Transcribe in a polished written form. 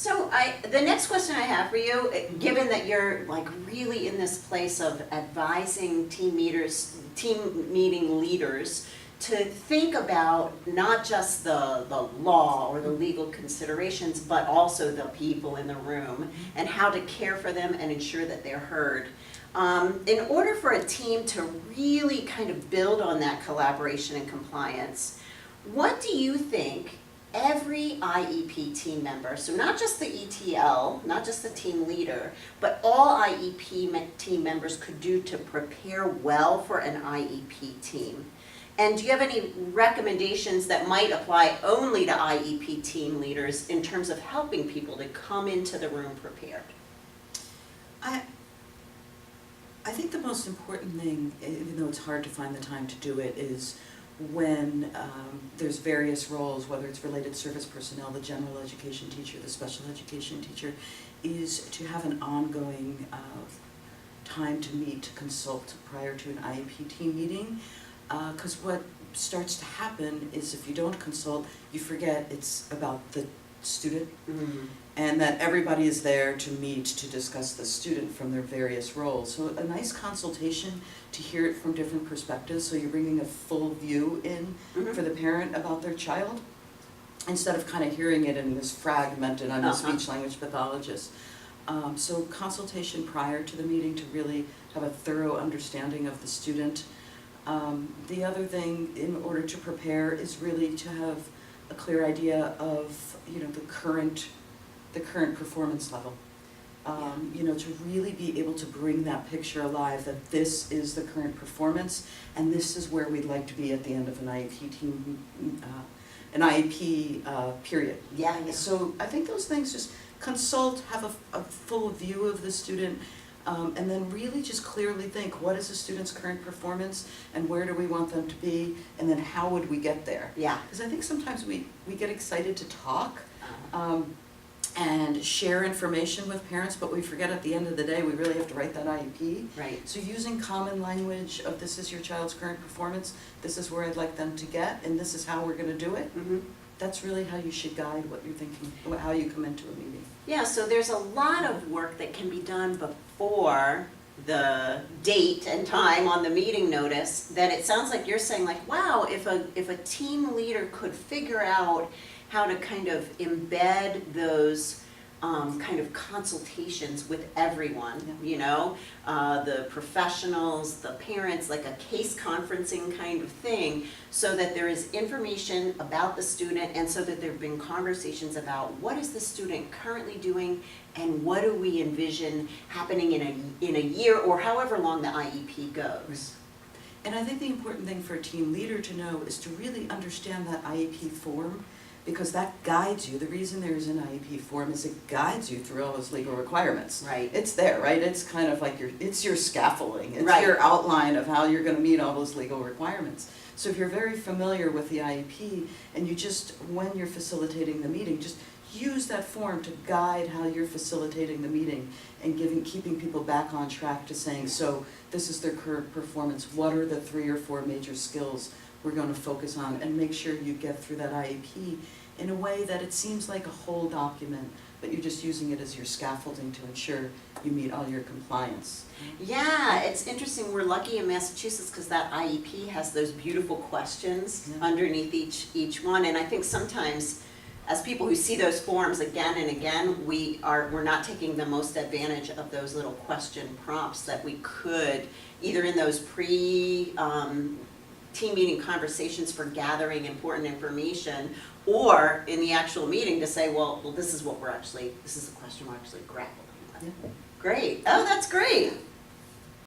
So the next question I have for you, given that you're like really in this place of advising team meeting leaders to think about not just the law or the legal considerations, but also the people in the room and how to care for them and ensure that they're heard. In order for a team to really kind of build on that collaboration and compliance, what do you think every IEP team member, so not just the ETL, not just the team leader, but all IEP team members could do to prepare well for an IEP team? And do you have any recommendations that might apply only to IEP team leaders in terms of helping people to come into the room prepared? I think the most important thing, even though it's hard to find the time to do it, is when there's various roles, whether it's related service personnel, the general education teacher, the special education teacher, is to have an ongoing time to meet, to consult prior to an IEP team meeting. Because what starts to happen is if you don't consult, you forget it's about the student, and that everybody is there to meet to discuss the student from their various roles. So a nice consultation to hear it from different perspectives, so you're bringing a full view in for the parent about their child, instead of kind of hearing it in this fragmented, I'm a speech language pathologist. So consultation prior to the meeting to really have a thorough understanding of the student. The other thing in order to prepare is really to have a clear idea of, the current performance level. To really be able to bring that picture alive, that this is the current performance and this is where we'd like to be at the end of an IEP team, an IEP period. Yeah. So I think those things, just consult, have a full view of the student, and then really just clearly think, what is the student's current performance and where do we want them to be, and then how would we get there? Yeah. Because I think sometimes we get excited to talk and share information with parents, but we forget at the end of the day we really have to write that IEP. Right. So using common language of this is your child's current performance, this is where I'd like them to get, and this is how we're going to do it. That's really how you should guide what you're thinking, how you come into a meeting. Yeah, so there's a lot of work that can be done before the date and time on the meeting notice that it sounds like you're saying, like, wow, if a team leader could figure out how to kind of embed those kind of consultations with everyone, the professionals, the parents, like a case conferencing kind of thing, so that there is information about the student and so that there have been conversations about what is the student currently doing and what do we envision happening in a year or however long the IEP goes. And I think the important thing for a team leader to know is to really understand that IEP form, because that guides you. The reason there's an IEP form is it guides you through all those legal requirements. Right. It's there, right? It's kind of like it's your scaffolding. It's right. your outline of how you're going to meet all those legal requirements. So if you're very familiar with the IEP and you just, when you're facilitating the meeting, just use that form to guide how you're facilitating the meeting and keeping people back on track to saying, so this is their current performance. What are the 3 or 4 major skills we're going to focus on, and make sure you get through that IEP in a way that it seems like a whole document, but you're just using it as your scaffolding to ensure you meet all your compliance. Yeah, it's interesting. We're lucky in Massachusetts because that IEP has those beautiful questions underneath each one, and I think sometimes as people who see those forms again and again, we're not taking the most advantage of those little question prompts that we could, either in those team meeting conversations for gathering important information, or in the actual meeting to say, well, this is the question we're actually grappling with. Great. Oh, that's great.